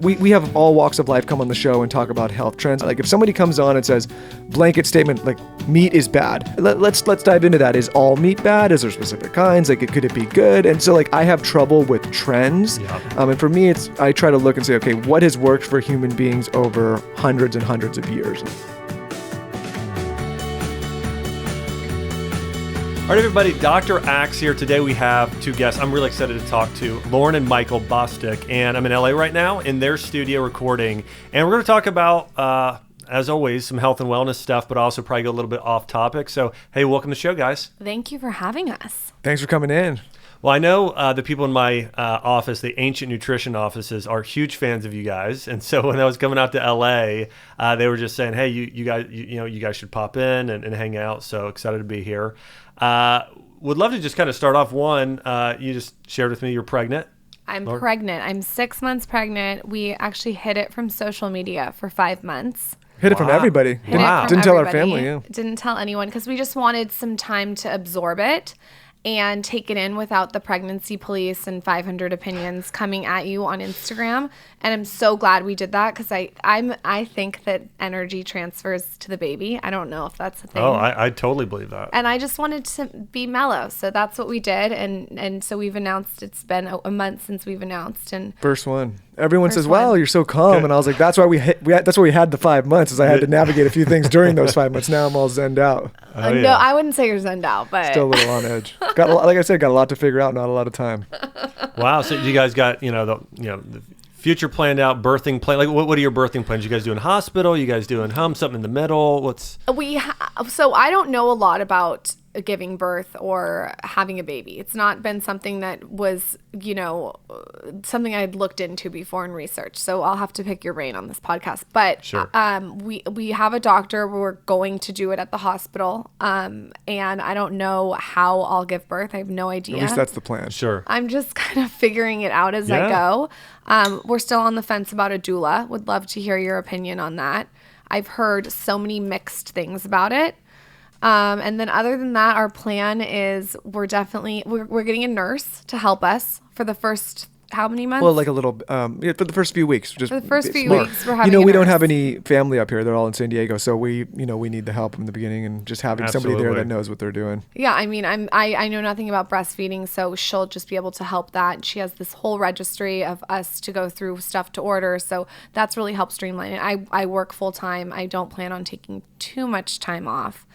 We have all walks of life come on the show and talk about health trends. Like if somebody comes on and says, blanket statement, like meat is bad. Let's dive into that. Is all meat bad? Is there specific kinds? Like could it be good? And so like I have trouble with trends. Yeah. And for me, I try to look and say, okay, what has worked for human beings over hundreds and hundreds of years? All right, everybody, Dr. Axe here. Today we have two guests. I'm really excited to talk to Lauryn and Michael Bosstick, and I'm in LA right now in their studio recording, and we're going to talk about, as always, some health and wellness stuff, but also probably go a little bit off topic. So, hey, welcome to the show, guys. Thank you for having us. Thanks for coming in. Well, I know the people in my office, the Ancient Nutrition offices, are huge fans of you guys, and so when I was coming out to LA, they were just saying, "Hey, you guys should pop in and hang out." So excited to be here. Would love to just kind of start off. One, you just shared with me you're pregnant. I'm pregnant. I'm 6 months pregnant. We actually hid it from social media for 5 months. Hid it from everybody. Didn't tell our family. Yeah. Didn't tell anyone because we just wanted some time to absorb it and take it in without the pregnancy police and 500 opinions coming at you on Instagram. And I'm so glad we did that because I think that energy transfers to the baby. I don't know if that's a thing. Oh, I totally believe that. And I just wanted to be mellow. So that's what we did. And so we've announced, it's been a month since we've announced. And First one. Everyone says, "Wow, you're so calm," and I was like, "That's why that's why we had the 5 months, is I had to navigate a few things during those 5 months. Now I'm all zenned out." Oh, yeah. No, I wouldn't say you're zenned out, but Still a little on edge. Like I said, got a lot to figure out, not a lot of time. Wow. So you guys got the future planned out, birthing plan. Like what are your birthing plans? You guys doing hospital? You guys doing home? Something in the middle? So I don't know a lot about giving birth or having a baby. It's not been something that was, something I'd looked into before in research. So I'll have to pick your brain on this podcast. But sure. We have a doctor. We're going to do it at the hospital. And I don't know how I'll give birth. I have no idea. At least that's the plan. Sure. I'm just kind of figuring it out as I go. We're still on the fence about a doula. Would love to hear your opinion on that. I've heard so many mixed things about it. And then other than that, our plan is we're getting a nurse to help us for the first, how many months? Well, like a little, for the first few weeks. Just for the first few smart. weeks, we're having we a don't nurse. have any family up here. They're all in San Diego. So we need the help in the beginning and just having somebody there that knows what they're doing. Yeah. I mean, I know nothing about breastfeeding, so she'll just be able to help that. She has this whole registry of us to go through stuff to order. So that's really helped streamline it. I work full time. I don't plan on taking too much time off.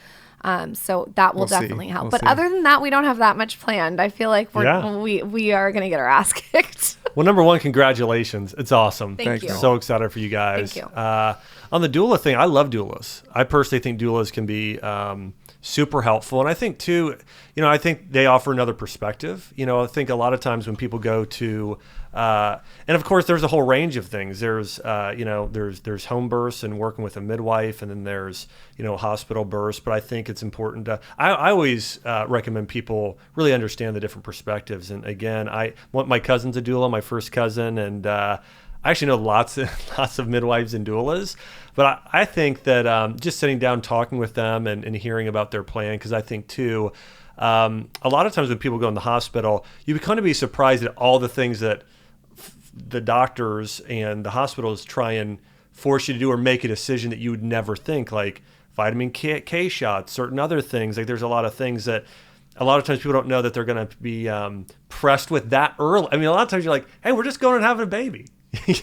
So that will definitely help. But other than that, we don't have that much planned. I feel like we are going to get our ass kicked. Well, number one, congratulations. It's awesome. Thank you. So excited for you guys. Thank you. On the doula thing, I love doulas. I personally think doulas can be super helpful. And I think too, I think they offer another perspective. I think a lot of times when people go to, and of course there's a whole range of things. There's home births and working with a midwife, and then there's, hospital births. But I think it's important to, I always recommend people really understand the different perspectives. And again, my cousin's a doula, my first cousin, and I actually know lots of midwives and doulas, but I think that just sitting down, talking with them and hearing about their plan, because I think too, a lot of times when people go in the hospital, you kind of be surprised at all the things that the doctors and the hospitals try and force you to do or make a decision that you would never think, like vitamin K shots, certain other things. Like there's a lot of things that a lot of times people don't know that they're going to be pressed with that early. I mean, a lot of times you're like, hey, we're just going and having a baby.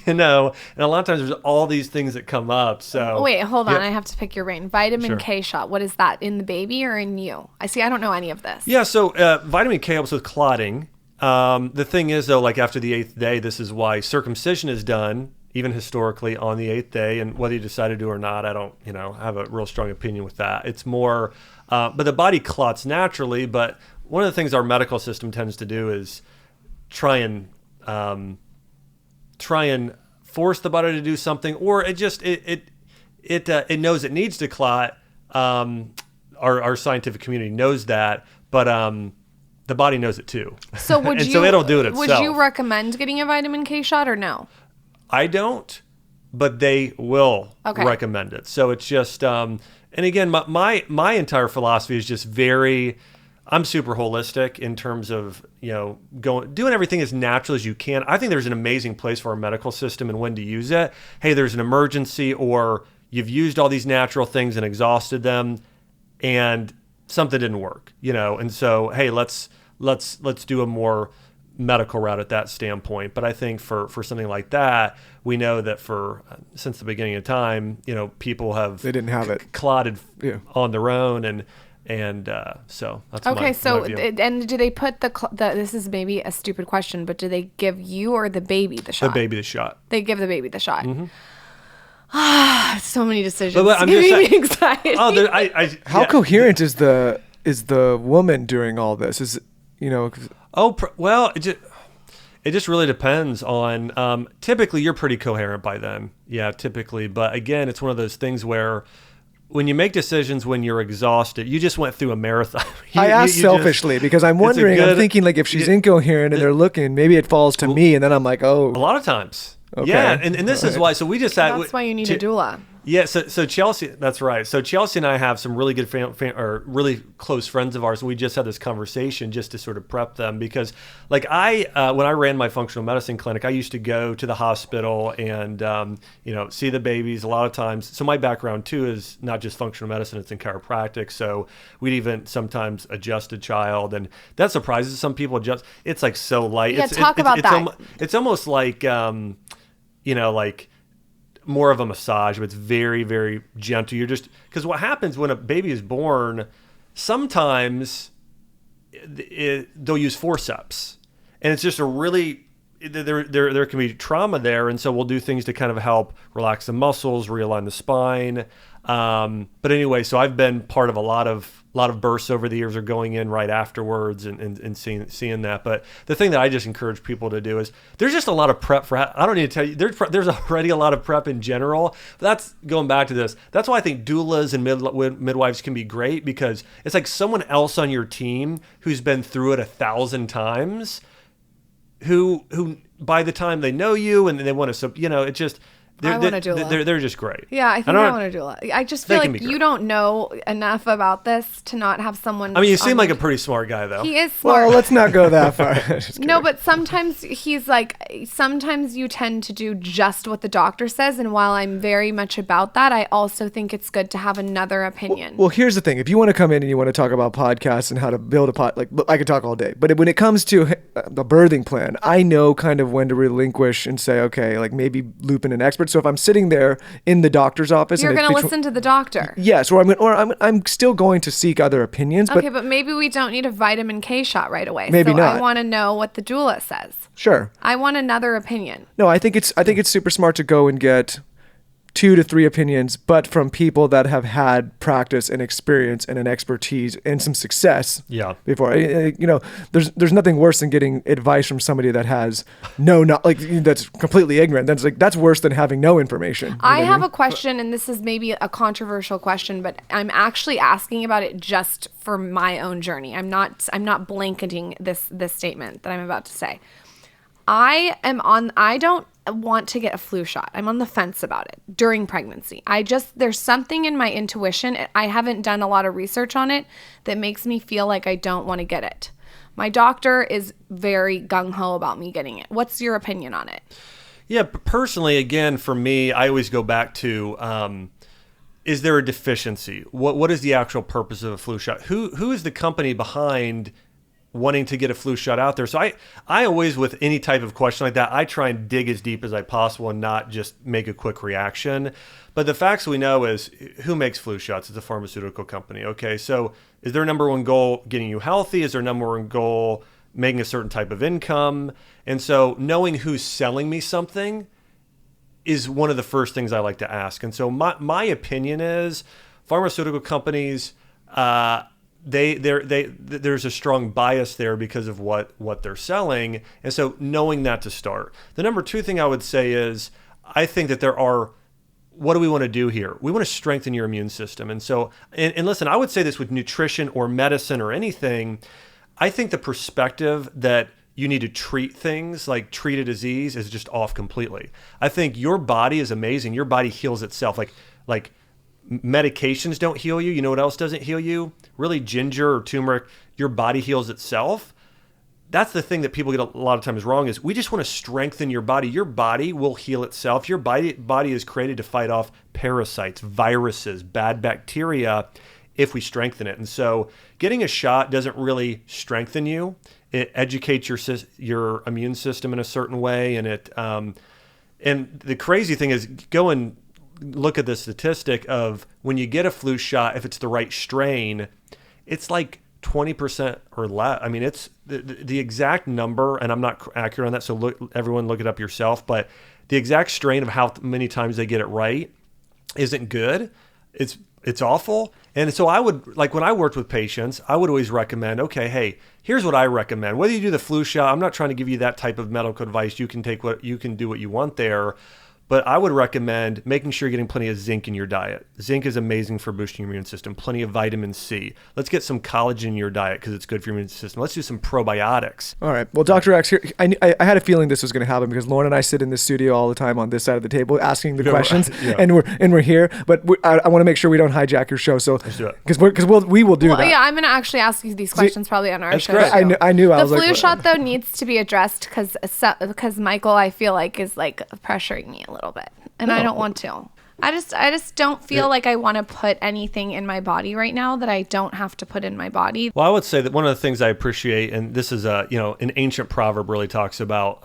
And a lot of times there's all these things that come up. So wait, hold on. I have to pick your brain. Vitamin K shot. What is that, in the baby or in you? I don't know any of this. Yeah. So vitamin K helps with clotting. The thing is though, like after the 8th day, this is why circumcision is done, even historically, on the 8th day. And whether you decide to do or not, I don't, have a real strong opinion with that. It's more, but the body clots naturally. But one of the things our medical system tends to do is try and force the body to do something, or it knows it needs to clot. Our scientific community knows that, but the body knows it too. So so it'll do it itself. Would you recommend getting a vitamin K shot or no? I don't, but they will recommend it. So it's just, and again, my entire philosophy is just very I'm super holistic in terms of, doing everything as natural as you can. I think there's an amazing place for our medical system and when to use it. Hey, there's an emergency, or you've used all these natural things and exhausted them and something didn't work, and so, hey, let's do a more medical route at that standpoint. But I think for something like that, we know that since the beginning of time, people have they didn't have it clotted on their own, and so that's okay. my view. And do they put the this is maybe a stupid question, but do they give you or the baby the shot? The baby the shot. They give the baby the shot. Mm-hmm. So many decisions. But I'm giving just me anxiety. How coherent is the woman during all this? Is well, it just really depends on. Typically, you're pretty coherent by then. Yeah, typically. But again, it's one of those things where when you make decisions when you're exhausted, you just went through a marathon. I ask selfishly because I'm wondering. I'm thinking like if she's incoherent and they're looking, maybe it falls to me, and then I'm like, oh. A lot of times. Okay. Yeah, and this is why. So we just had. That's why you need a doula. Yeah, so Chelsea, that's right. So Chelsea and I have some really good or really close friends of ours, and we just had this conversation just to sort of prep them because, like when I ran my functional medicine clinic, I used to go to the hospital and see the babies a lot of times. So my background too is not just functional medicine; it's in chiropractic. So we'd even sometimes adjust a child, and that surprises some people. It's like so light. Yeah, talk about that. It's almost like like more of a massage, but it's very, very gentle. Because what happens when a baby is born, sometimes they'll use forceps, and it's just there can be trauma there, and so we'll do things to kind of help relax the muscles, realign the spine. But anyway, so I've been part of a lot of births over the years, or going in right afterwards and seeing that. But the thing that I just encourage people to do is there's just a lot of prep for. I don't need to tell you. There's already a lot of prep in general. But that's going back to this. That's why I think doulas and midwives can be great, because it's like someone else on your team who's been through it 1,000 times, who by the time they know you and they want to, it just. I want a doula. They're just great. Yeah, I think I want a doula. I just feel like you don't know enough about this to not have someone. I mean, you seem like a pretty smart guy, though. He is smart. Well, let's not go that far. No, but sometimes sometimes you tend to do just what the doctor says. And while I'm very much about that, I also think it's good to have another opinion. Well, here's the thing. If you want to come in and you want to talk about podcasts and how to build a pod, like I could talk all day. But when it comes to the birthing plan, I know kind of when to relinquish and say, okay, like maybe loop in an expert. So if I'm sitting there in the doctor's office, you're going to listen to the doctor. Yes, or I'm still going to seek other opinions. Okay, but maybe we don't need a vitamin K shot right away. Maybe not. I want to know what the doula says. Sure. I want another opinion. No, I think it's super smart to go and get 2 to 3 opinions, but from people that have had practice and experience and an expertise and some success. Yeah. Before, there's nothing worse than getting advice from somebody that has that's completely ignorant. That's worse than having no information. I have a question, and this is maybe a controversial question, but I'm actually asking about it just for my own journey. I'm not blanketing this statement that I'm about to say. I don't want to get a flu shot. I'm on the fence about it during pregnancy. There's something in my intuition. I haven't done a lot of research on it that makes me feel like I don't want to get it. My doctor is very gung-ho about me getting it. What's your opinion on it? Yeah, personally, again, for me, I always go back to, is there a deficiency? What is the actual purpose of a flu shot? Who is the company behind wanting to get a flu shot out there? So I always, with any type of question like that, I try and dig as deep as I possible and not just make a quick reaction. But the facts we know is, who makes flu shots? It's a pharmaceutical company. Okay, so is their number one goal getting you healthy? Is their number one goal making a certain type of income? And so knowing who's selling me something is one of the first things I like to ask. And so my opinion is, pharmaceutical companies, there's a strong bias there because of what they're selling. And so knowing that to start. The number 2 thing I would say is, I think that what do we want to do here? We want to strengthen your immune system. And so, and listen, I would say this with nutrition or medicine or anything. I think the perspective that you need to treat things, like treat a disease, is just off completely. I think your body is amazing. Your body heals itself. Like medications don't heal you. You know what else doesn't heal you? Really, ginger or turmeric, your body heals itself. That's the thing that people get a lot of times wrong is we just want to strengthen your body. Your body will heal itself. Your body is created to fight off parasites, viruses, bad bacteria if we strengthen it. And so getting a shot doesn't really strengthen you. It educates your immune system in a certain way. And and the crazy thing is, go and look at the statistic of when you get a flu shot, if it's the right strain, it's like 20% or less. I mean, it's the exact number, and I'm not accurate on that, so everyone look it up yourself, but the exact strain of how many times they get it right isn't good. It's awful. And so I would, like when I worked with patients, I would always recommend, okay, hey, here's what I recommend. Whether you do the flu shot, I'm not trying to give you that type of medical advice. You can do what you want there. But I would recommend making sure you're getting plenty of zinc in your diet. Zinc is amazing for boosting your immune system. Plenty of vitamin C. Let's get some collagen in your diet because it's good for your immune system. Let's do some probiotics. All right. Well, Dr. X, here, I had a feeling this was going to happen because Lauryn and I sit in the studio all the time on this side of the table asking the questions, yeah. and we're here. But I want to make sure we don't hijack your show. So let's do it because we will do that. Yeah, I'm going to actually ask you these questions probably on our show. Great. I knew. I was the like, flu shot though needs to be addressed because Michael, I feel like, is like pressuring me a little bit. And I don't want to. I just don't feel like I want to put anything in my body right now that I don't have to put in my body. Well, I would say that one of the things I appreciate, and this is an ancient proverb really talks about,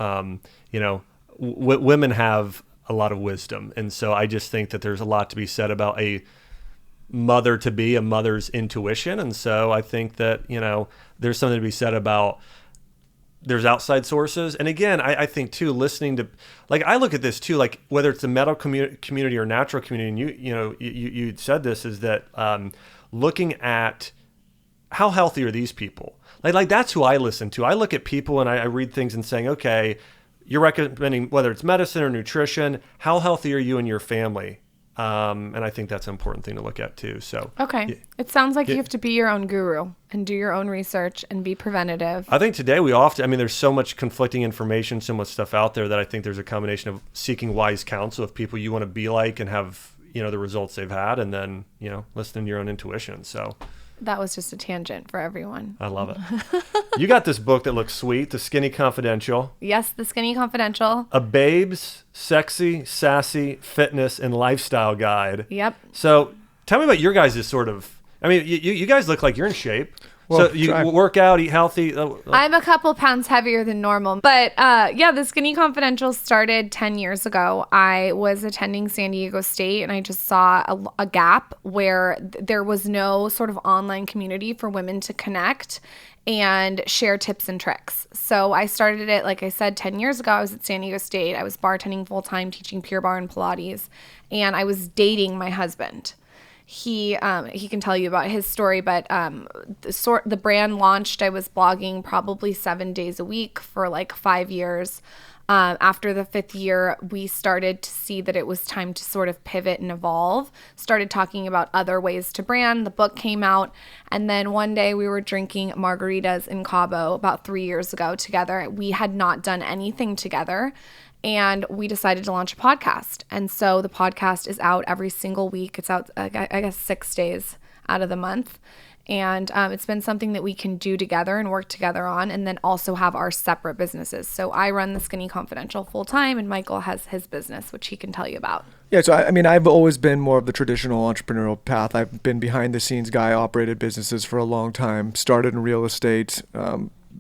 women have a lot of wisdom. And so I just think that there's a lot to be said about a mother's intuition. And so I think that, there's something to be said about there's outside sources. And again, I think too, listening to, like, I look at this too, like whether it's the medical community or natural community, and you said this, is that looking at how healthy are these people? Like that's who I listen to. I look at people and I read things and saying, okay, you're recommending whether it's medicine or nutrition, how healthy are you and your family? And I think that's an important thing to look at too. So okay, it sounds like you have to be your own guru and do your own research and be preventative. I think today there's so much conflicting information, so much stuff out there that I think there's a combination of seeking wise counsel of people you want to be like and have the results they've had, and then listening to your own intuition. So that was just a tangent for everyone. I love it. You got this book that looks sweet, The Skinny Confidential. Yes, The Skinny Confidential. A babe's sexy, sassy fitness and lifestyle guide. Yep. So tell me about your guys' sort of, you guys look like you're in shape. Well, so you work out, eat healthy. I'm a couple pounds heavier than normal. But the Skinny Confidential started 10 years ago. I was attending San Diego State and I just saw a gap where there was no sort of online community for women to connect and share tips and tricks. So I started it, like I said, 10 years ago. I was at San Diego State. I was bartending full time, teaching Pure Barre and Pilates, and I was dating my husband. He can tell you about his story, but the brand launched. I was blogging probably 7 days a week for like 5 years. After the 5th year, we started to see that it was time to sort of pivot and evolve, started talking about other ways to brand. The book came out, and then one day we were drinking margaritas in Cabo about 3 years ago together. We had not done anything together, and we decided to launch a podcast. And so the podcast is out every single week. It's out, I guess, 6 days out of the month. And it's been something that we can do together and work together on, and then also have our separate businesses. So I run the Skinny Confidential full time, and Michael has his business, which he can tell you about. Yeah, so I've always been more of the traditional entrepreneurial path. I've been behind the scenes guy, operated businesses for a long time, started in real estate,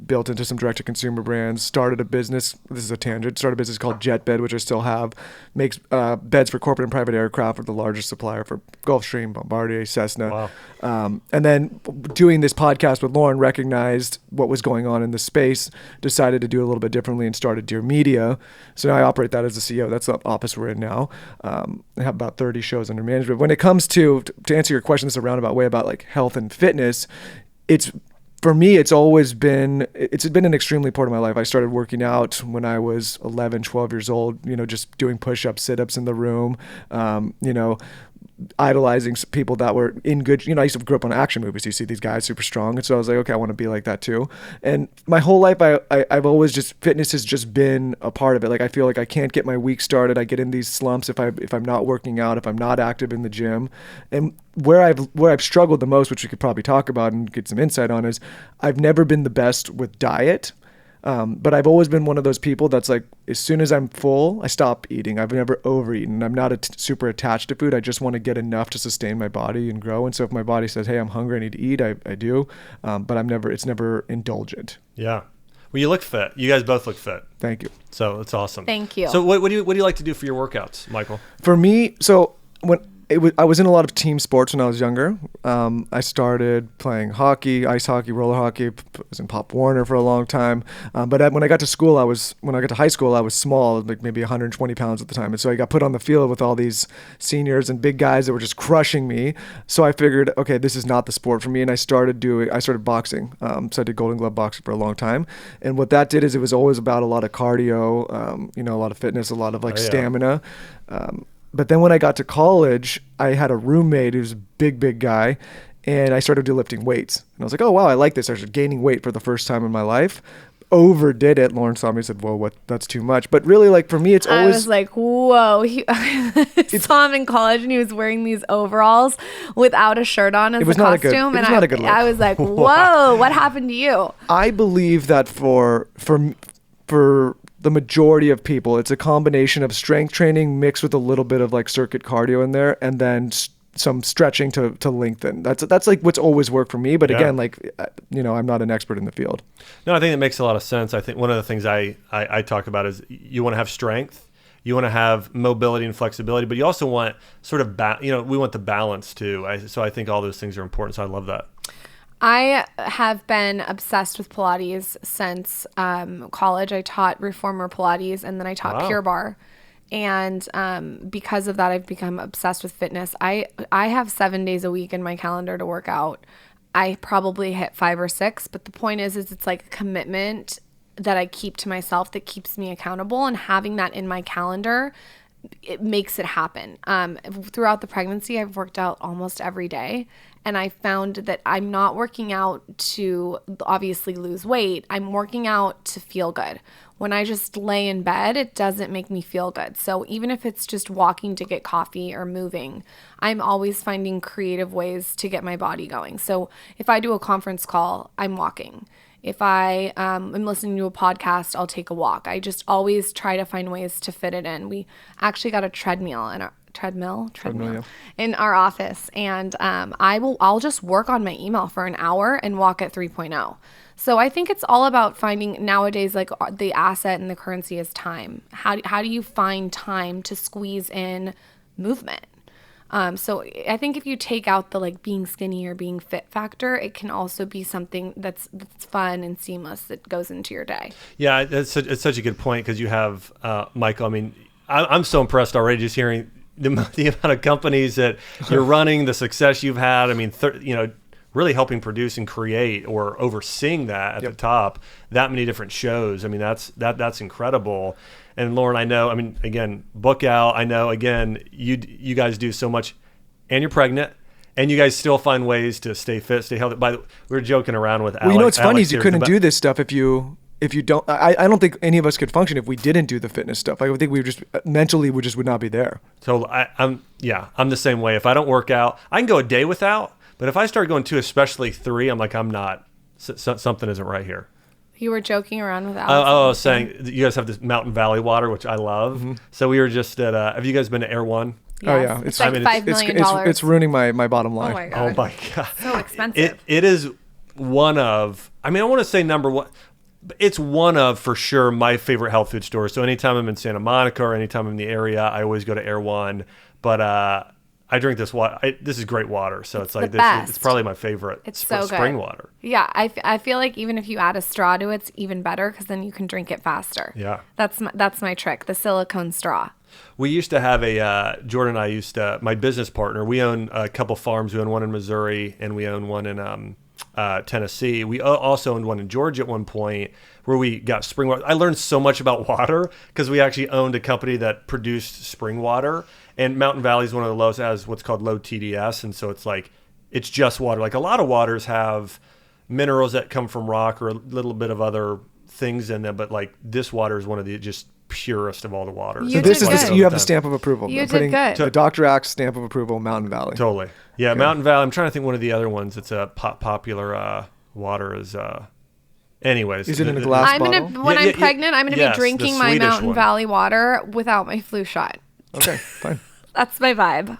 built into some direct-to-consumer brands, started a business, this is a tangent, started a business called JetBed, which I still have, makes beds for corporate and private aircraft. We're the largest supplier for Gulfstream, Bombardier, Cessna. Wow. And then doing this podcast with Lauryn, recognized what was going on in the space, decided to do it a little bit differently and started Dear Media. So now I operate that as the CEO. That's the office we're in now. I have about 30 shows under management. When it comes to answer your question, this is a roundabout way about like health and fitness, for me, it's been an extremely part of my life. I started working out when I was 11, 12 years old, just doing push-ups, sit-ups in the room, idolizing people that were in good, I used to grow up on action movies. You see these guys super strong. And so I was like, okay, I want to be like that too. And my whole life, I've always just, fitness has just been a part of it. Like, I feel like I can't get my week started. I get in these slumps if I'm not working out, if I'm not active in the gym. And where I've struggled the most, which we could probably talk about and get some insight on, is I've never been the best with diet. But I've always been one of those people that's like, as soon as I'm full, I stop eating. I've never overeaten. I'm not super attached to food. I just want to get enough to sustain my body and grow. And so if my body says, hey, I'm hungry, I need to eat, I do. But it's never indulgent. Yeah. Well, you look fit. You guys both look fit. Thank you. So it's awesome. Thank you. So what do you like to do for your workouts, Michael? For me, so I was in a lot of team sports when I was younger. I started playing hockey, ice hockey, roller hockey. Was in Pop Warner for a long time. But when I got to high school, I was small, like maybe 120 pounds at the time. And so I got put on the field with all these seniors and big guys that were just crushing me. So I figured, okay, this is not the sport for me. And I started boxing. So I did Golden Glove boxing for a long time. And what that did is it was always about a lot of cardio, a lot of fitness, a lot of stamina. But then when I got to college, I had a roommate who's a big guy, and I started lifting weights. And I was like, oh, wow, I like this. I started gaining weight for the first time in my life. Overdid it. Lauren saw me and said, whoa, that's too much. But really, like, for me, it's always... I was like, whoa. I saw him in college, and he was wearing these overalls without a shirt on as a costume. It was not a good look. I was like, whoa, what happened to you? I believe that for the majority of people, it's a combination of strength training mixed with a little bit of like circuit cardio in there, and then some stretching to lengthen. That's like what's always worked for me. But again, I'm not an expert in the field. No, I think that makes a lot of sense. I think one of the things I talk about is you want to have strength, you want to have mobility and flexibility, but you also want sort of we want the balance too. So I think all those things are important. So I love that. I have been obsessed with Pilates since college. I taught reformer Pilates, and then I taught Pure Barre. And because of that, I've become obsessed with fitness. I have 7 days a week in my calendar to work out. I probably hit 5 or 6, but the point is it's like a commitment that I keep to myself that keeps me accountable, and having that in my calendar, it makes it happen. Throughout the pregnancy, I've worked out almost every day. And I found that I'm not working out to obviously lose weight. I'm working out to feel good. When I just lay in bed, it doesn't make me feel good. So even if it's just walking to get coffee or moving, I'm always finding creative ways to get my body going. So if I do a conference call, I'm walking. If I am listening to a podcast, I'll take a walk. I just always try to find ways to fit it in. We actually got a treadmill in in our office, and I'll just work on my email for an hour and walk at 3.0. So I think it's all about finding nowadays, like, the asset and the currency is time. How do you find time to squeeze in movement? So I think if you take out the like being skinny or being fit factor, it can also be something that's fun and seamless that goes into your day. Yeah, it's such a good point, because you have Michael. I mean, I'm so impressed already just hearing the amount of companies that you're running, the success you've had. I mean, really helping produce and create, or overseeing that at the top, that many different shows. I mean, that's incredible. And Lauren, I know, I mean, again, book out. I know, again, you guys do so much, and you're pregnant, and you guys still find ways to stay fit, stay healthy. We were joking around with Alex. Well, what's funny is you couldn't do this stuff if you don't. I don't think any of us could function if we didn't do the fitness stuff. I think we just mentally would not be there. So I'm the same way. If I don't work out, I can go a day without. But if I start going 2, especially 3, I'm like, I'm not. Something isn't right here. You were joking around with Alex. I was saying, you guys have this Mountain Valley water, which I love. Mm-hmm. So we were just at, have you guys been to Air One? Yes. Oh, yeah. It's like $5 million. It's ruining my bottom line. Oh, my God. So expensive. It is one of, I mean, I want to say number one. It's one of, for sure, my favorite health food stores. So anytime I'm in Santa Monica or anytime I'm in the area, I always go to Air One. But I drink this water. This is great water. So it's like this. It's probably my favorite. It's so good. Spring water. Yeah, I feel like even if you add a straw to it, it's even better, because then you can drink it faster. Yeah, that's my trick. The silicone straw. We used to have Jordan and I my business partner. We own a couple farms. We own one in Missouri, and we own one in Tennessee. We also owned one in Georgia at one point where we got spring water. I learned so much about water because we actually owned a company that produced spring water. And Mountain Valley is one of the lowest, has what's called low TDS. And so it's just water. Like a lot of waters have minerals that come from rock or a little bit of other things in them. But like this water is one of the just purest of all the waters. You So this did is good. you have the stamp of approval. You I'm did putting good. The Dr. Axe stamp of approval, Mountain Valley. Totally. Yeah, Mountain Valley. I'm trying to think one of the other ones. It's a popular water is anyways. Is it in a glass bottle? When I'm pregnant, I'm gonna yes, be drinking the my Swedish Mountain one. Valley water without my flu shot. Okay, fine. That's my vibe.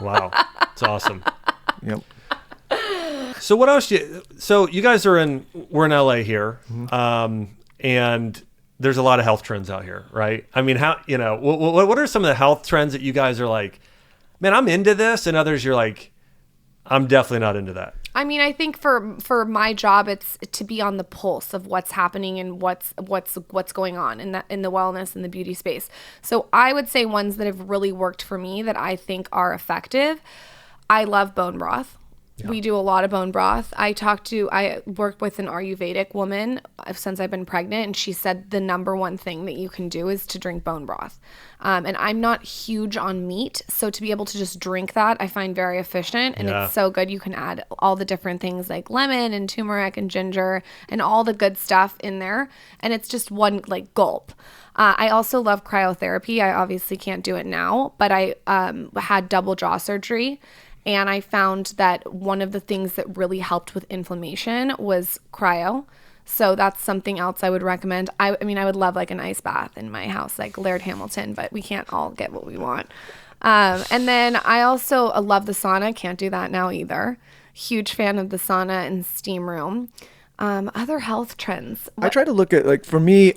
Wow. It's awesome. Yep. So what else so you guys we're in LA here. And there's a lot of health trends out here, right? I mean, what are some of the health trends that you guys are like, man, I'm into this, and others you're like, I'm definitely not into that. I mean, I think for my job, it's to be on the pulse of what's happening and what's going on in the wellness and the beauty space. So I would say ones that have really worked for me that I think are effective. I love bone broth. Yeah. We do a lot of bone broth. I worked with an Ayurvedic woman since I've been pregnant, and she said the number one thing that you can do is to drink bone broth. And I'm not huge on meat, so to be able to just drink that, I find very efficient, and it's so good. You can add all the different things like lemon and turmeric and ginger and all the good stuff in there, and it's just one like gulp. I also love cryotherapy. I obviously can't do it now, but I had double jaw surgery. And I found that one of the things that really helped with inflammation was cryo. So that's something else I would recommend. I mean, I would love like an ice bath in my house, like Laird Hamilton, but we can't all get what we want. And then I also love the sauna. Can't do that now either. Huge fan of the sauna and steam room. Other health trends. I try to look at, like, for me,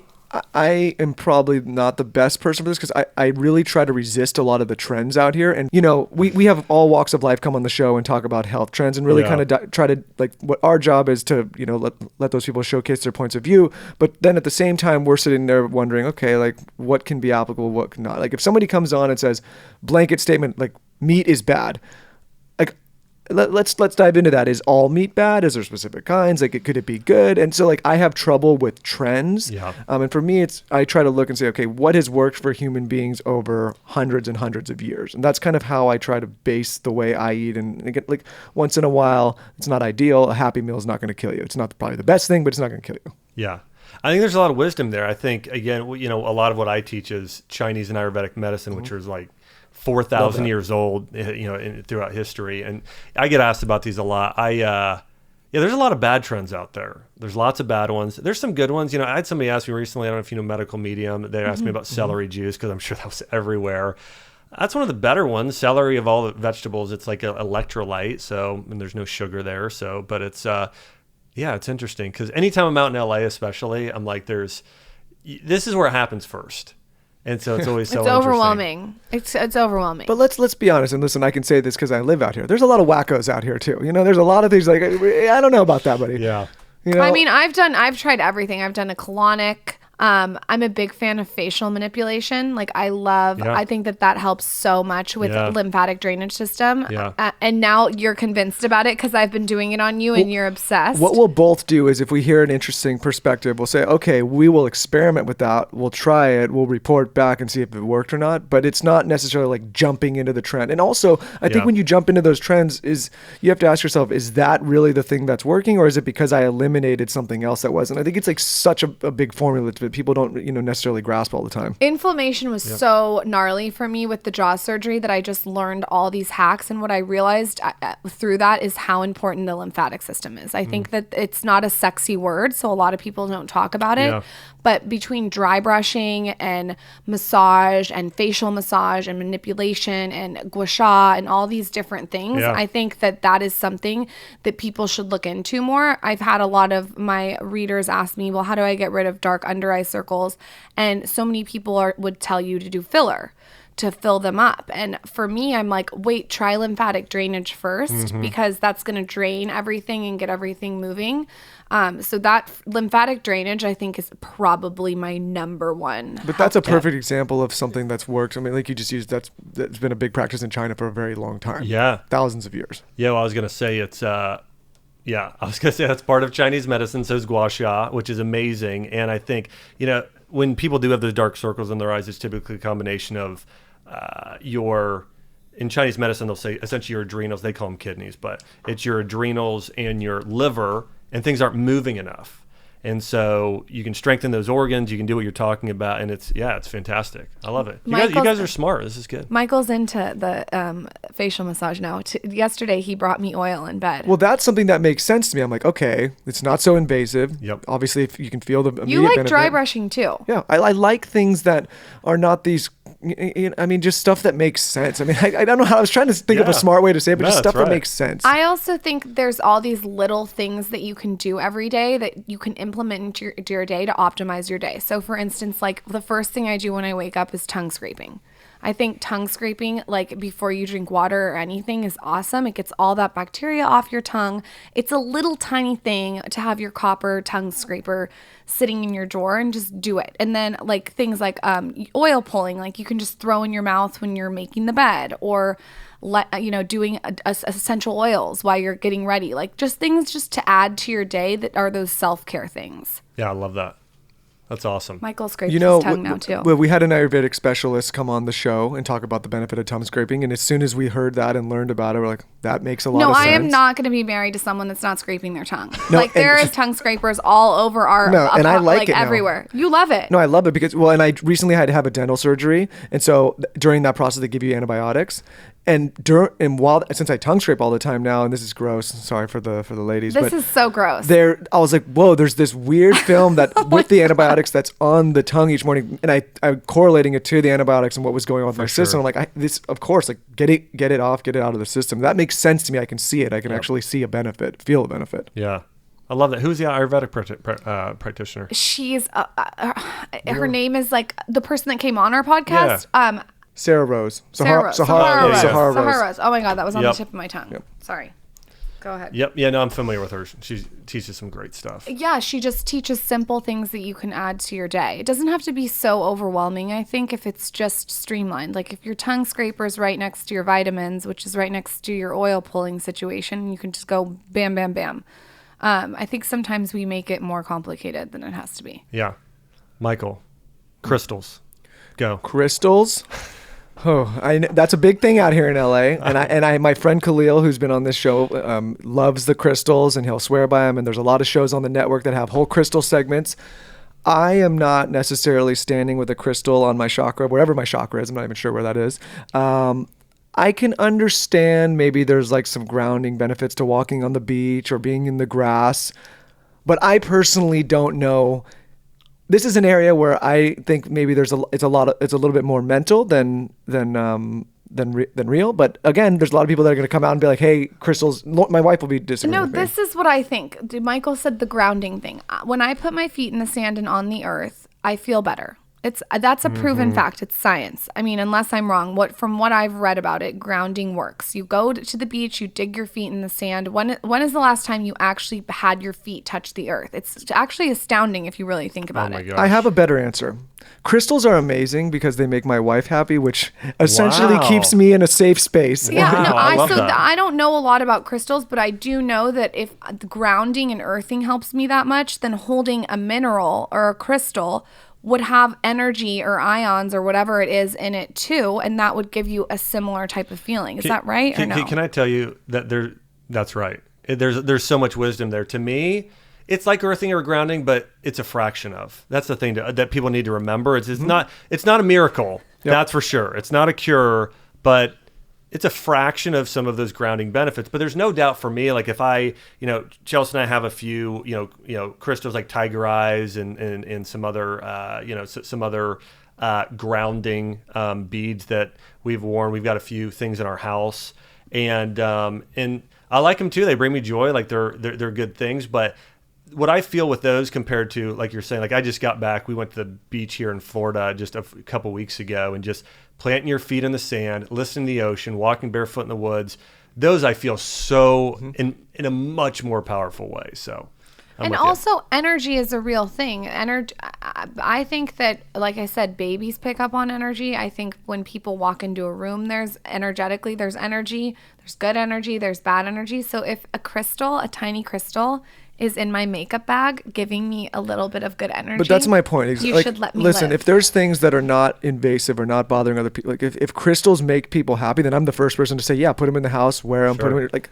I am probably not the best person for this because I really try to resist a lot of the trends out here. And, you know, we have all walks of life come on the show and talk about health trends and really kind of try to, like, what our job is to, you know, let those people showcase their points of view. But then at the same time, we're sitting there wondering, okay, like, what can be applicable, what cannot. Like, if somebody comes on and says, blanket statement, like, meat is bad, like, let's dive into that. Is all meat bad? Is there specific kinds? Like, could it be good? And so, like, I have trouble with trends. Yeah. And for me, I try to look and say, okay, what has worked for human beings over hundreds and hundreds of years? And that's kind of how I try to base the way I eat. And again, like, once in a while, it's not ideal. A Happy Meal is not going to kill you. It's not probably the best thing, but it's not going to kill you. Yeah. I think there's a lot of wisdom there. I think, again, you know, a lot of what I teach is Chinese and Ayurvedic medicine, which is like 4,000 years old, you know, throughout history. And I get asked about these a lot. There's a lot of bad trends out there. There's lots of bad ones. There's some good ones. You know, I had somebody ask me recently, I don't know if you know Medical Medium, they asked me about celery juice because I'm sure that was everywhere. That's one of the better ones. Celery, of all the vegetables, it's like an electrolyte. So, and there's no sugar there. So, but it's, it's interesting because anytime I'm out in LA, especially, I'm like, this is where it happens first. And so it's always so it's overwhelming. It's overwhelming. But let's be honest, and listen, I can say this because I live out here. There's a lot of wackos out here too. You know, there's a lot of things like, I don't know about that, buddy. Yeah. You know? I mean, I've tried everything. I've done a colonic. I'm a big fan of facial manipulation. Like, I think that helps so much with lymphatic drainage system. Yeah. And now you're convinced about it because I've been doing it on you and you're obsessed. What we'll both do is if we hear an interesting perspective, we'll say, okay, we will experiment with that. We'll try it. We'll report back and see if it worked or not. But it's not necessarily like jumping into the trend. And also, I think when you jump into those trends, you have to ask yourself, is that really the thing that's working? Or is it because I eliminated something else that wasn't? I think it's like such a big formula that people don't, necessarily grasp all the time. Inflammation was so gnarly for me with the jaw surgery that I just learned all these hacks. And what I realized through that is how important the lymphatic system is. I think that it's not a sexy word, so a lot of people don't talk about it. Yeah. But between dry brushing and massage and facial massage and manipulation and gua sha and all these different things, I think that is something that people should look into more. I've had a lot of my readers ask me, well, how do I get rid of dark under eye circles? And so many people would tell you to do filler to fill them up. And for me, I'm like, wait, try lymphatic drainage first because that's going to drain everything and get everything moving. So that lymphatic drainage, I think, is probably my number one. But that's a perfect example of something that's worked. I mean, like you just used, that's been a big practice in China for a very long time. Yeah. Thousands of years. Yeah, well, I was going to say it's, Yeah, I was going to say that's part of Chinese medicine, so is gua sha, which is amazing. And I think, when people do have those dark circles in their eyes, it's typically a combination of in Chinese medicine, they'll say essentially your adrenals, they call them kidneys, but it's your adrenals and your liver, and things aren't moving enough. And so you can strengthen those organs. You can do what you're talking about, and it's fantastic. I love it. You guys are smart. This is good. Michael's into the facial massage now. Yesterday, he brought me oil in bed. Well, that's something that makes sense to me. I'm like, okay, it's not so invasive. Yep. Obviously, if you can feel the immediate You like benefit. dry brushing too. Yeah, I like things that are not these. I mean, just stuff that makes sense. I mean, I don't know how I was trying to think of a smart way to say it, but just stuff that makes sense. I also think there's all these little things that you can do every day that you can implement into your day to optimize your day. So for instance, like the first thing I do when I wake up is tongue scraping. I think tongue scraping, like before you drink water or anything, is awesome. It gets all that bacteria off your tongue. It's a little tiny thing to have your copper tongue scraper sitting in your drawer and just do it. And then like things like oil pulling, like you can just throw in your mouth when you're making the bed, or doing essential oils while you're getting ready. Like just things just to add to your day that are those self-care things. Yeah, I love that. That's awesome. Michael scrapes his tongue now too. Well, we had an Ayurvedic specialist come on the show and talk about the benefit of tongue scraping. And as soon as we heard that and learned about it, we're like, that makes a lot of sense. No, I am not going to be married to someone that's not scraping their tongue. There is tongue scrapers all over and I like it everywhere. You love it. No, I love it because, and I recently had to have a dental surgery. And so during that process, they give you antibiotics. And since I tongue scrape all the time now, and this is gross, sorry for the ladies. This is so gross. I was like, whoa, there's this weird film that with the antibiotics that's on the tongue each morning, and I'm correlating it to the antibiotics and what was going on with my system. I'm like, of course, like get it off, get it out of the system. That makes sense to me. I can see it. I can actually see a benefit, feel a benefit. Yeah. I love that. Who's the Ayurvedic practitioner? She's her name is like the person that came on our podcast. Yeah. Sarah Rose. Sahara Rose. Oh my God, that was on the tip of my tongue. Yep. Sorry. Go ahead. Yep. Yeah, no, I'm familiar with her. She teaches some great stuff. Yeah, she just teaches simple things that you can add to your day. It doesn't have to be so overwhelming, I think, if it's just streamlined. Like if your tongue scraper is right next to your vitamins, which is right next to your oil pulling situation, you can just go bam, bam, bam. I think sometimes we make it more complicated than it has to be. Yeah. Michael, crystals. Go. Crystals? Oh, that's a big thing out here in LA. And my friend Khalil, who's been on this show, loves the crystals and he'll swear by them. And there's a lot of shows on the network that have whole crystal segments. I am not necessarily standing with a crystal on my chakra, wherever my chakra is. I'm not even sure where that is. I can understand maybe there's like some grounding benefits to walking on the beach or being in the grass. But I personally don't know. This is an area where I think maybe it's a little bit more mental than real. But again, there's a lot of people that are going to come out and be like, "Hey, crystals." My wife will be disagreeing with me. This is what I think. Michael said the grounding thing. When I put my feet in the sand and on the earth, I feel better. That's a proven fact. It's science. I mean, unless I'm wrong, from what I've read about it, grounding works. You go to the beach, you dig your feet in the sand. When is the last time you actually had your feet touch the earth? It's actually astounding if you really think about it. I have a better answer. Crystals are amazing because they make my wife happy, which essentially keeps me in a safe space. Yeah, no, I don't know a lot about crystals, but I do know that if the grounding and earthing helps me that much, then holding a mineral or a crystal would have energy or ions or whatever it is in it too, and that would give you a similar type of feeling. Is that right or no? Can I tell you that that's right. There's so much wisdom there. To me, it's like earthing or grounding, but it's a fraction of. That's the thing that people need to remember. It's not a miracle. Yep. That's for sure. It's not a cure, but it's a fraction of some of those grounding benefits. But there's no doubt for me, like if Chelsea and I have a few, crystals like tiger eyes and some other, grounding beads that we've worn. We've got a few things in our house, and I like them too. They bring me joy. Like they're good things. But what I feel with those compared to, like you're saying, like I just got back. We went to the beach here in Florida just a couple weeks ago, and just planting your feet in the sand, listening to the ocean, walking barefoot in the woods. Those I feel so in a much more powerful way. So And also, energy is a real thing. Energy. I think that, like I said, babies pick up on energy. I think when people walk into a room, there's energy. There's good energy. There's bad energy. So if a tiny crystal, is in my makeup bag, giving me a little bit of good energy. But that's my point. You should let me listen, live. if there's things that are not invasive or not bothering other people, like if crystals make people happy, then I'm the first person to say, yeah, put them in the house, wear them, put them in, like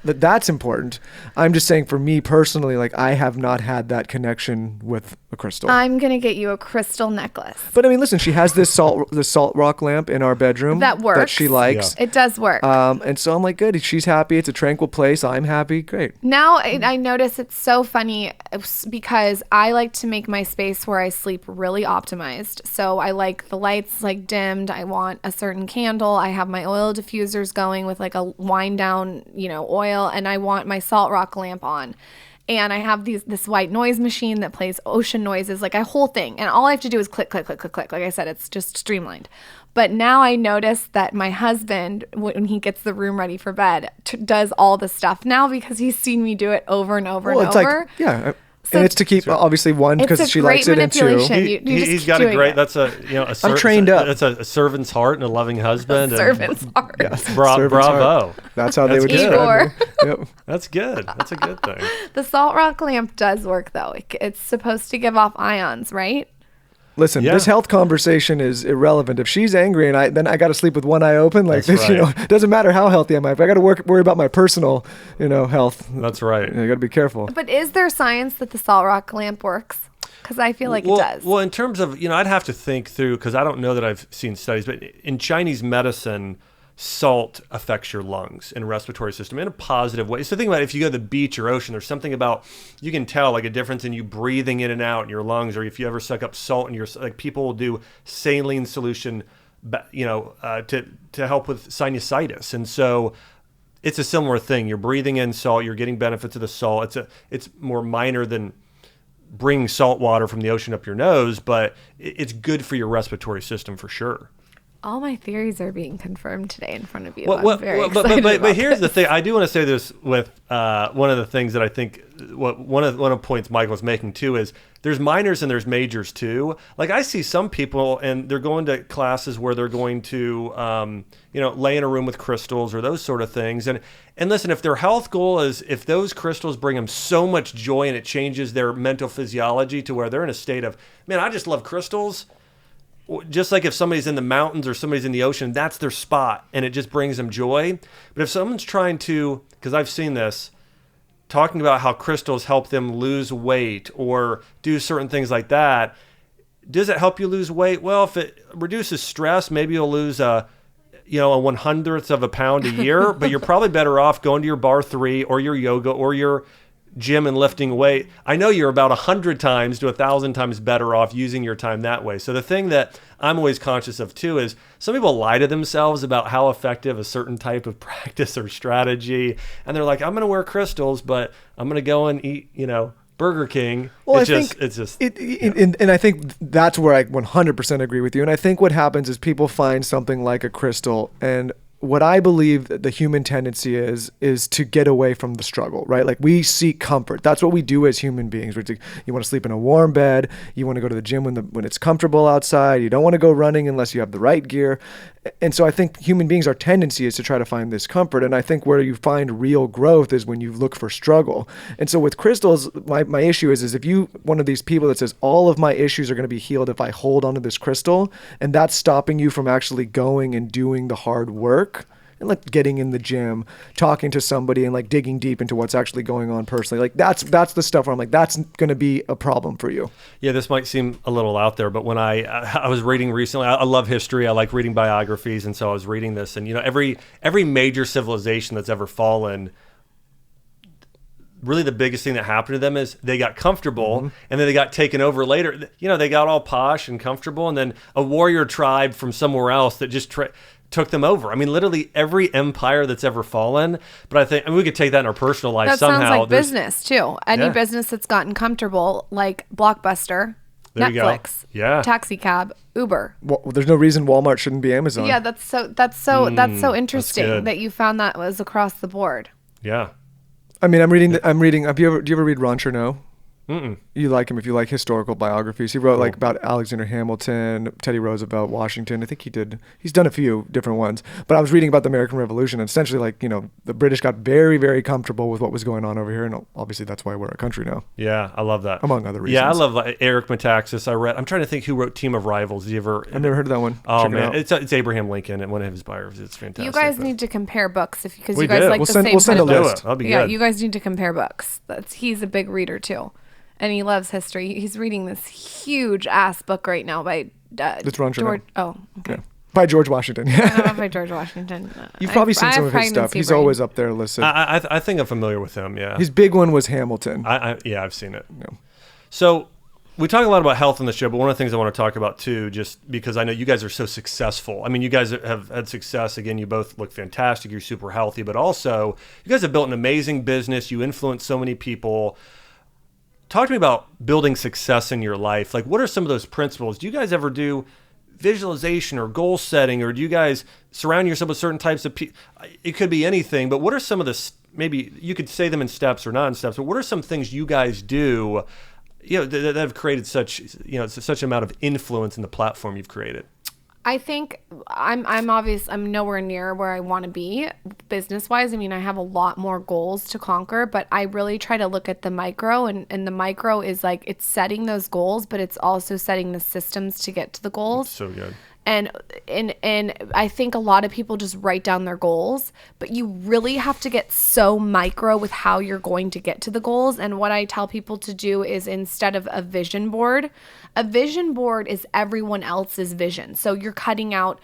that's important. I'm just saying for me personally, like I have not had that connection with a crystal. I'm going to get you a crystal necklace. But I mean, listen, she has this salt rock lamp in our bedroom that works. that she likes. Yeah. It does work. And so I'm like, good. She's happy. It's a tranquil place. I'm happy. Great. Now I notice it's so funny because I like to make my space where I sleep really optimized. So I like the lights like dimmed. I want a certain candle. I have my oil diffusers going with like a wind down, oil, and I want my salt rock lamp on. And I have this white noise machine that plays ocean noises, like a whole thing. And all I have to do is click, click, click, click, click. Like I said, it's just streamlined. But now I notice that my husband, when he gets the room ready for bed, does all the stuff now because he's seen me do it over and over and over. Like, yeah. So and it's to keep obviously one because she likes it, and two, he's got a great. That's I'm trained up. That's a servant's heart and a loving husband. Servant's heart. Yes, bravo. That's how they would describe it. Yep. That's good. That's a good thing. The salt rock lamp does work though. It's supposed to give off ions, right? Listen, this health conversation is irrelevant. If she's angry and then I got to sleep with one eye open, like That's this, right. it doesn't matter how healthy I am. If I got to worry about my personal, health. That's right. You got to be careful. But is there science that the salt rock lamp works? Because I feel like it does. Well, in terms of, I'd have to think through, because I don't know that I've seen studies, but in Chinese medicine, salt affects your lungs and respiratory system in a positive way. So think about it, if you go to the beach or ocean, there's something about, you can tell like a difference in you breathing in and out in your lungs, or if you ever suck up salt in your, like people will do saline solution, to help with sinusitis. And so it's a similar thing. You're breathing in salt, you're getting benefits of the salt. It's more minor than bringing salt water from the ocean up your nose, but it's good for your respiratory system for sure. All my theories are being confirmed today in front of you. But here's the thing. I do want to say this with one of the things that I think one of the points Michael was making too is there's minors and there's majors too. Like I see some people and they're going to classes where they're going to lay in a room with crystals or those sort of things. And listen, if their health goal is if those crystals bring them so much joy and it changes their mental physiology to where they're in a state of, man, I just love crystals. Just like if somebody's in the mountains or somebody's in the ocean, that's their spot and it just brings them joy. But if someone's trying to, because I've seen this, talking about how crystals help them lose weight or do certain things like that, does it help you lose weight? Well, if it reduces stress, maybe you'll lose a 100th of a pound a year, but you're probably better off going to your bar 3 or your yoga or your gym and lifting weight. I know you're about 100 times to 1,000 times better off using your time that way. So the thing that I'm always conscious of too is some people lie to themselves about how effective a certain type of practice or strategy, and they're like, I'm going to wear crystals, but I'm going to go and eat, Burger King. Well, and I think that's where I 100% agree with you. And I think what happens is people find something like a crystal, and what I believe that the human tendency is to get away from the struggle, right? Like we seek comfort. That's what we do as human beings. You want to sleep in a warm bed. You want to go to the gym when it's comfortable outside. You don't want to go running unless you have the right gear. And so I think human beings, our tendency is to try to find this comfort. And I think where you find real growth is when you look for struggle. And so with crystals, my issue is if you, one of these people that says all of my issues are going to be healed if I hold onto this crystal, and that's stopping you from actually going and doing the hard work, and like getting in the gym, talking to somebody and like digging deep into what's actually going on personally. Like that's the stuff where I'm like, that's going to be a problem for you. Yeah, this might seem a little out there, but when I was reading recently, I love history. I like reading biographies. And so I was reading this and, every major civilization that's ever fallen, really the biggest thing that happened to them is they got comfortable and then they got taken over later. They got all posh and comfortable. And then a warrior tribe from somewhere else that just took them over. I mean, literally every empire that's ever fallen. But I think we could take that in our personal life somehow. That sounds like business too. Any business that's gotten comfortable, like Blockbuster, there Netflix, taxi cab, Uber. Well, there's no reason Walmart shouldn't be Amazon. Yeah, that's so interesting that you found that was across the board. Yeah. I mean, I'm reading. Do you ever read Ron Chernow? Mm-mm. You like him if you like historical biographies. He wrote like about Alexander Hamilton, Teddy Roosevelt, Washington. I think he's done a few different ones. But I was reading about the American Revolution, and essentially like, the British got very, very comfortable with what was going on over here. And obviously that's why we're a country now. Yeah, I love that. Among other reasons. Yeah, I love Eric Metaxas. I'm trying to think who wrote Team of Rivals. Did you ever? I've never heard of that one. Oh, Check man. it out. It's Abraham Lincoln and one of his biographies. It's fantastic. You guys need to compare books because We you guys do. like We'll the send- same we'll send kind a of list. books. That'll be Yeah, good. you guys need to compare books. He's a big reader too. And he loves history. He's reading this huge ass book right now by It's Ron Chernow. George. Oh, okay. Yeah. By George Washington. I don't know by George Washington. You've probably seen I some have of his stuff. pregnancy He's brain. always up there listed. I think I'm familiar with him. Yeah. His big one was Hamilton. I've seen it. Yeah. So we talk a lot about health in the show, but one of the things I want to talk about too, just because I know you guys are so successful. I mean, you guys have had success. Again, you both look fantastic. You're super healthy, but also you guys have built an amazing business. You influence so many people. Talk to me about building success in your life. Like, what are some of those principles? Do you guys ever do visualization or goal setting, or do you guys surround yourself with certain types of people? It could be anything, but what are some of the, maybe you could say them in steps or not in steps, but what are some things you guys do, that have created such, such amount of influence in the platform you've created? I think I'm nowhere near where I want to be business wise. I mean, I have a lot more goals to conquer, but I really try to look at the micro, and the micro is like, it's setting those goals, but it's also setting the systems to get to the goals. So good. And I think a lot of people just write down their goals, but you really have to get so micro with how you're going to get to the goals. And what I tell people to do is, instead of a vision board is everyone else's vision. So you're cutting out,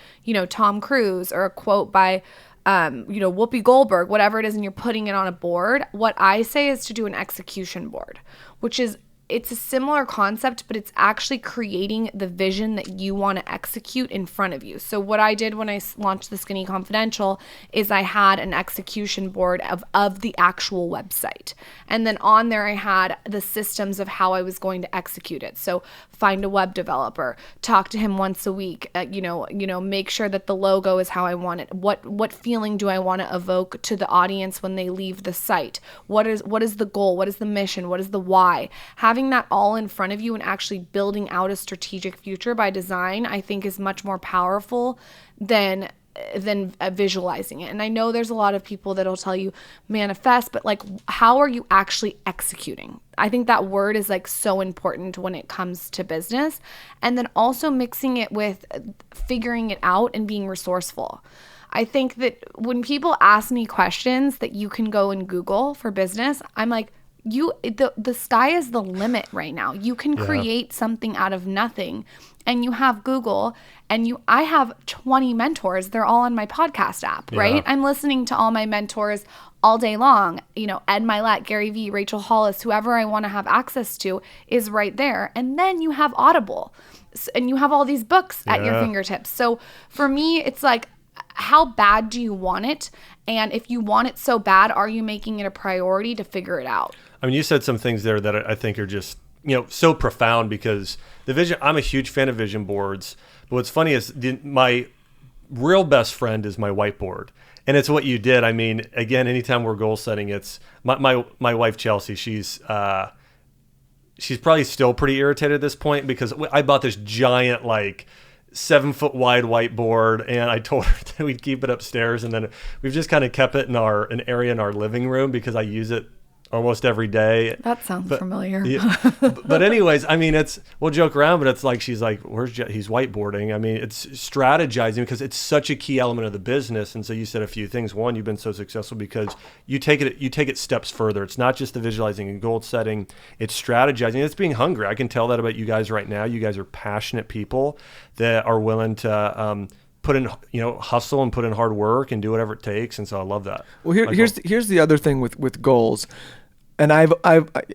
Tom Cruise or a quote by Whoopi Goldberg, whatever it is, and you're putting it on a board. What I say is to do an execution board, which is, it's a similar concept, but it's actually creating the vision that you want to execute in front of you. So what I did when I launched the Skinny Confidential is I had an execution board of the actual website. And then on there I had the systems of how I was going to execute it. So find a web developer, talk to him once a week, make sure that the logo is how I want it. What feeling do I want to evoke to the audience when they leave the site? What is the goal? What is the mission? What is the why? Having that all in front of you and actually building out a strategic future by design, I think, is much more powerful than visualizing it. And I know there's a lot of people that'll tell you manifest, but like, how are you actually executing? I think that word is like so important when it comes to business. And then also mixing it with figuring it out and being resourceful. I think that when people ask me questions that you can go and Google for business, I'm like, the sky is the limit right now. You can create something out of nothing, and you have Google, and I have 20 mentors. They're all on my podcast app, right? I'm listening to all my mentors all day long. Ed Milet, Gary Vee, Rachel Hollis, whoever I want to have access to is right there. And then you have Audible, and you have all these books at your fingertips. So for me, it's like, how bad do you want it? And if you want it so bad, are you making it a priority to figure it out? I mean, you said some things there that I think are just, so profound, because the vision, I'm a huge fan of vision boards. But what's funny is my real best friend is my whiteboard. And it's what you did. I mean, again, anytime we're goal setting, it's my wife, Chelsea, she's probably still pretty irritated at this point, because I bought this giant, 7-foot wide whiteboard, and I told her that we'd keep it upstairs, and then we've just kind of kept it in an area in our living room, because I use it almost every day. That sounds familiar. But anyways, I mean, we'll joke around, but it's like, she's like, he's whiteboarding. I mean, it's strategizing, because it's such a key element of the business. And so you said a few things. One, you've been so successful because you take it steps further. It's not just the visualizing and goal setting, it's strategizing. It's being hungry. I can tell that about you guys right now. You guys are passionate people that are willing to put in, hustle and put in hard work and do whatever it takes. And so I love that. Well, here's the other thing with goals. And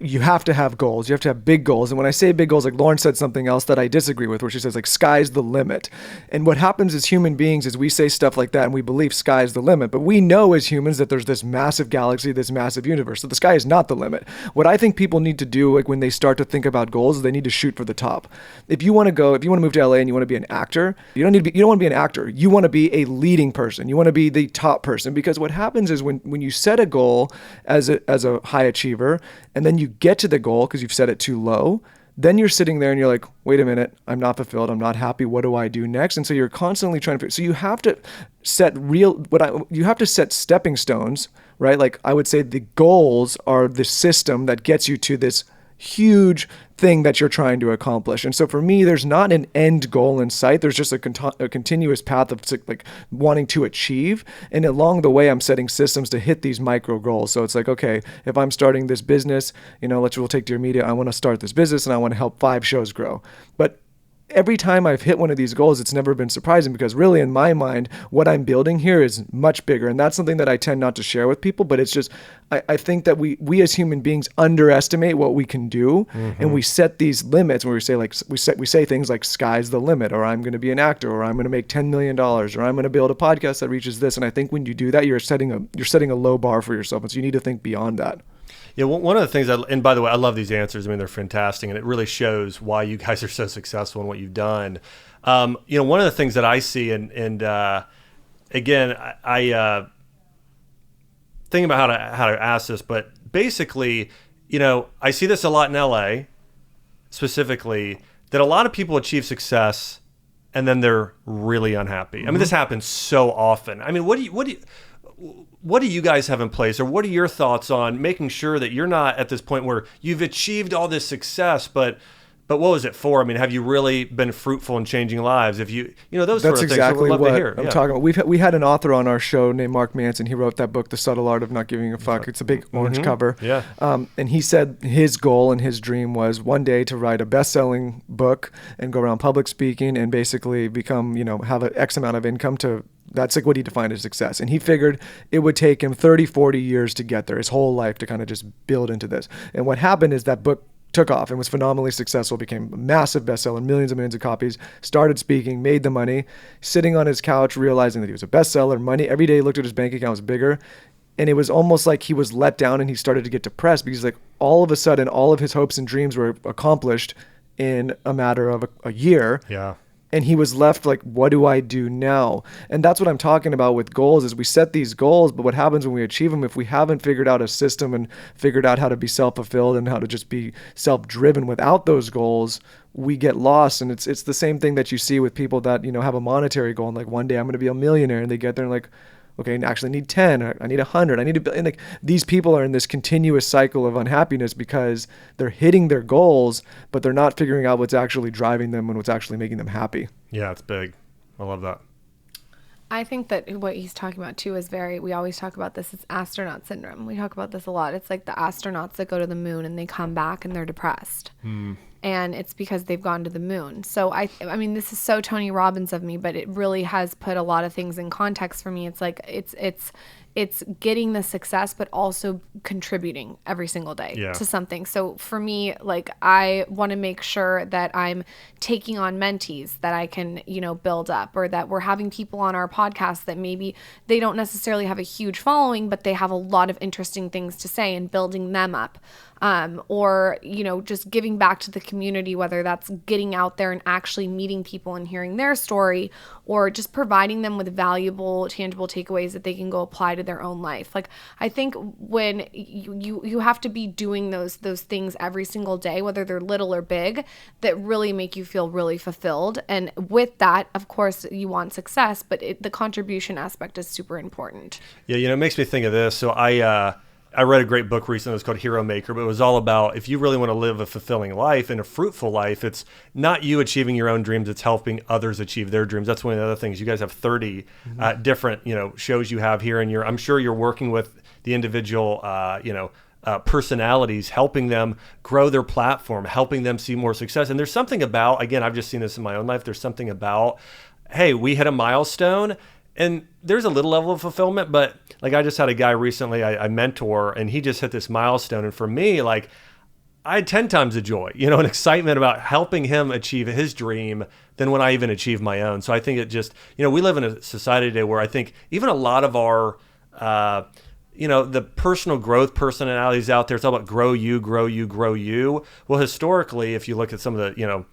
you have to have goals. You have to have big goals. And when I say big goals, like Lauryn said something else that I disagree with, where she says like, sky's the limit. And what happens as human beings is we say stuff like that and we believe sky's the limit. But we know as humans that there's this massive galaxy, this massive universe. So the sky is not the limit. What I think people need to do, like when they start to think about goals, is they need to shoot for the top. If you want to move to LA and you want to be an actor, you don't want to be an actor. You want to be a leading person. You want to be the top person, because what happens is when you set a goal as a high achiever, and then you get to the goal because you've set it too low, then you're sitting there and you're like, wait a minute, I'm not fulfilled, I'm not happy, what do I do next? And so you're constantly trying to, so you have to set you have to set stepping stones, right? Like I would say the goals are the system that gets you to this huge thing that you're trying to accomplish. And so for me, there's not an end goal in sight. There's just a continuous path of like wanting to achieve. And along the way, I'm setting systems to hit these micro goals. So it's like, okay, if I'm starting this business, we'll take to your media. I want to start this business and I want to help 5 shows grow. But every time I've hit one of these goals, it's never been surprising, because really in my mind, what I'm building here is much bigger. And that's something that I tend not to share with people, but it's just, I think that we as human beings underestimate what we can do. Mm-hmm. And we set these limits where we say like, we say things like sky's the limit, or I'm going to be an actor, or I'm going to make $10 million, or I'm going to build a podcast that reaches this. And I think when you do that, you're setting a low bar for yourself. And so you need to think beyond that. Yeah, one of the things, and by the way, I love these answers. I mean, they're fantastic, and it really shows why you guys are so successful in what you've done. One of the things that I see, and again, I think about how to ask this, but basically, I see this a lot in LA, specifically, that a lot of people achieve success, and then they're really unhappy. Mm-hmm. I mean, this happens so often. I mean, what do you guys have in place, or what are your thoughts on making sure that you're not at this point where you've achieved all this success, but what was it for? I mean, have you really been fruitful in changing lives? If those That's sort of exactly things, we'd love to hear. I'm talking about. We had an author on our show named Mark Manson. He wrote that book, The Subtle Art of Not Giving a Fuck. It's a big orange cover. Yeah. And he said his goal and his dream was one day to write a best-selling book and go around public speaking and basically become, have an X amount of income to. That's like what he defined as success. And he figured it would take him 30, 40 years to get there, his whole life to kind of just build into this. And what happened is that book took off and was phenomenally successful, became a massive bestseller, millions and millions of copies, started speaking, made the money, sitting on his couch, realizing that he was a bestseller, money. Every day he looked at his bank account was bigger. And it was almost like he was let down and he started to get depressed, because like all of a sudden, all of his hopes and dreams were accomplished in a matter of a year. Yeah. And he was left like, what do I do now? And that's what I'm talking about with goals, is we set these goals, but what happens when we achieve them, if we haven't figured out a system and figured out how to be self-fulfilled and how to just be self-driven without those goals, we get lost. And it's the same thing that you see with people that, have a monetary goal and like, one day I'm going to be a millionaire, and they get there and like, okay, I actually need 10, I need 100, I need a billion. Like, these people are in this continuous cycle of unhappiness because they're hitting their goals, but they're not figuring out what's actually driving them and what's actually making them happy. Yeah, it's big. I love that. I think that what he's talking about too is we always talk about this, it's astronaut syndrome. We talk about this a lot. It's like the astronauts that go to the moon and they come back and they're depressed. And it's because they've gone to the moon. So I mean, this is so Tony Robbins of me, but it really has put a lot of things in context for me. It's like, it's getting the success, but also contributing every single day to something. So for me, like, I want to make sure that I'm taking on mentees that I can, build up, or that we're having people on our podcast that maybe they don't necessarily have a huge following, but they have a lot of interesting things to say, and building them up. Or, just giving back to the community, whether that's getting out there and actually meeting people and hearing their story, or just providing them with valuable, tangible takeaways that they can go apply to their own life. Like, I think when you have to be doing those things every single day, whether they're little or big, that really make you feel really fulfilled. And with that, of course, you want success, but the contribution aspect is super important. Yeah, it makes me think of this. So I read a great book recently. It was called Hero Maker, but it was all about, if you really want to live a fulfilling life and a fruitful life, it's not you achieving your own dreams, it's helping others achieve their dreams. That's one of the other things. You guys have 30 different, shows you have here, and I'm sure you're working with the individual, personalities, helping them grow their platform, helping them see more success. And there's something about, again, I've just seen this in my own life. There's something about, hey, we hit a milestone, And there's a little level of fulfillment, but like I just had a guy recently I mentor, and he just hit this milestone. And for me, like I had 10 times the joy, and excitement about helping him achieve his dream than when I even achieved my own. So I think it just, we live in a society today where I think even a lot of our, the personal growth personalities out there, it's all about grow you, grow you, grow you. Well, historically, if you look at some of the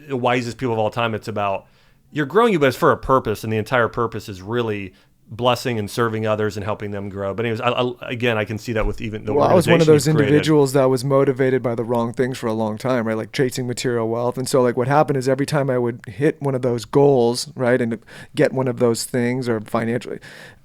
wisest people of all time, it's about you're growing you, but it's for a purpose, and the entire purpose is really blessing and serving others and helping them grow. But anyways, I can see that with even the I was one of those you've created. individuals that was motivated by the wrong things for a long time, right? Like chasing material wealth. And so like what happened is every time I would hit one of those goals, right, and get one of those things or financially,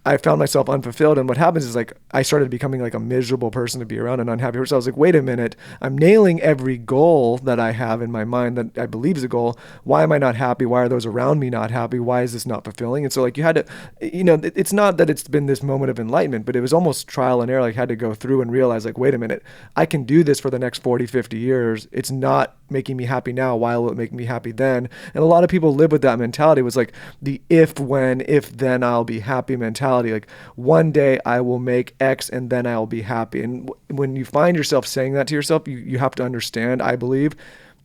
I found myself unfulfilled. And what happens is like I started becoming like a miserable person to be around, an unhappy person. I was like, wait a minute, I'm nailing every goal that I have in my mind that I believe is a goal. Why am I not happy? Why are those around me not happy? Why is this not fulfilling? And so like you had to, it's not that it's been this moment of enlightenment, but it was almost trial and error. Like I had to go through and realize like, wait a minute, I can do this for the next 40, 50 years. It's not making me happy now. Why will it make me happy then? And a lot of people live with that mentality. It was like the if then I'll be happy mentality. Like one day I will make X and then I'll be happy. And when you find yourself saying that to yourself, you have to understand, I believe,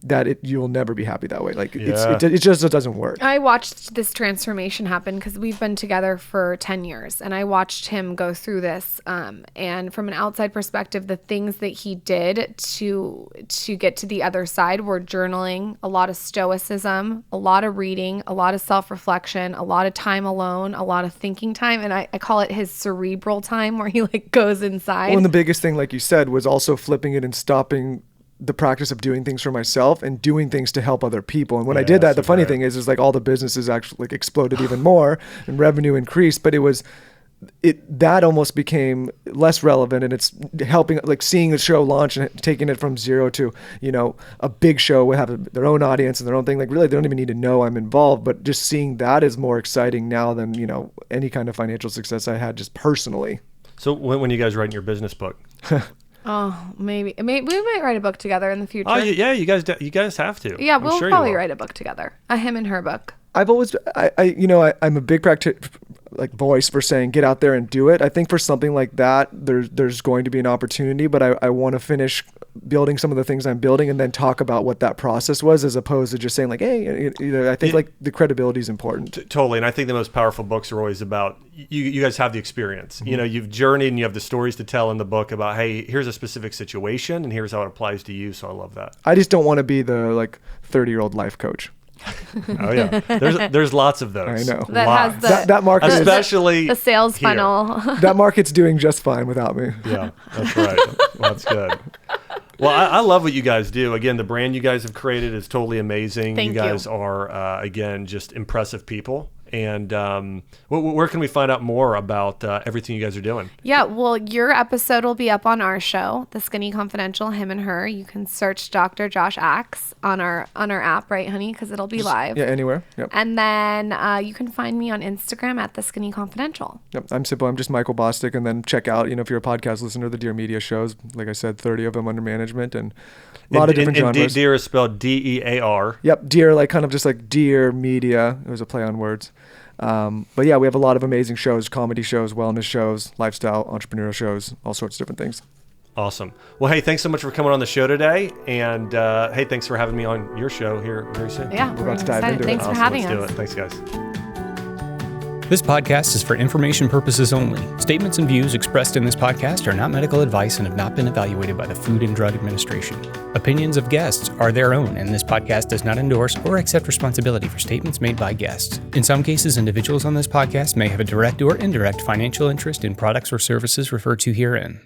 that you'll never be happy that way. Like it just doesn't work. I watched this transformation happen because we've been together for 10 years, and I watched him go through this. And from an outside perspective, the things that he did to get to the other side were journaling, a lot of stoicism, a lot of reading, a lot of self-reflection, a lot of time alone, a lot of thinking time. And I call it his cerebral time, where he like goes inside. Well, and the biggest thing, like you said, was also flipping it and stopping the practice of doing things for myself and doing things to help other people. And when I did that, the funny thing is like all the businesses actually like exploded even more and revenue increased, but that almost became less relevant, and it's helping, like seeing a show launch and taking it from zero to, a big show will have their own audience and their own thing. Like really, they don't even need to know I'm involved, but just seeing that is more exciting now than, any kind of financial success I had just personally. So when you guys writing your business book? Oh, maybe we might write a book together in the future. Oh yeah, you guys have to. Yeah, we'll probably write a book together, a him and her book. I've always, I'm a big voice for saying get out there and do it. I think for something like that, there's going to be an opportunity, but I want to finish building some of the things I'm building and then talk about what that process was, as opposed to just saying like, hey, I think like the credibility is important. Totally. And I think the most powerful books are always about, you guys have the experience, you've journeyed and you have the stories to tell in the book about, hey, here's a specific situation and here's how it applies to you. So I love that. I just don't want to be the 30-year-old life coach. Oh yeah, there's lots of those. I know. That market, especially the sales here. funnel. That market's doing just fine without me. Yeah, that's right. Well, that's good. Well, I love what you guys do. Again, the brand you guys have created is totally amazing. Thank you guys are again just impressive people. And where can we find out more about everything you guys are doing? Yeah, well, your episode will be up on our show, The Skinny Confidential, Him and Her. You can search Dr. Josh Axe on our app, right, honey? Because it'll be live. Yeah, anywhere. Yep. And then you can find me on Instagram at The Skinny Confidential. Yep, I'm simple. I'm just Michael Bosstick. And then check out, if you're a podcast listener, the Dear Media shows. Like I said, 30 of them under management and a lot of different genres. Dear is spelled DEAR. Yep, Dear, like kind of just like Dear Media. It was a play on words. But yeah, we have a lot of amazing shows, comedy shows, wellness shows, lifestyle, entrepreneurial shows, all sorts of different things. Awesome. Well, hey, thanks so much for coming on the show today. And hey, thanks for having me on your show here very soon. Yeah, we're about to dive into it. Thanks for having us. us. Let's do it. Thanks, guys. This podcast is for information purposes only. Statements and views expressed in this podcast are not medical advice and have not been evaluated by the Food and Drug Administration. Opinions of guests are their own, and this podcast does not endorse or accept responsibility for statements made by guests. In some cases, individuals on this podcast may have a direct or indirect financial interest in products or services referred to herein.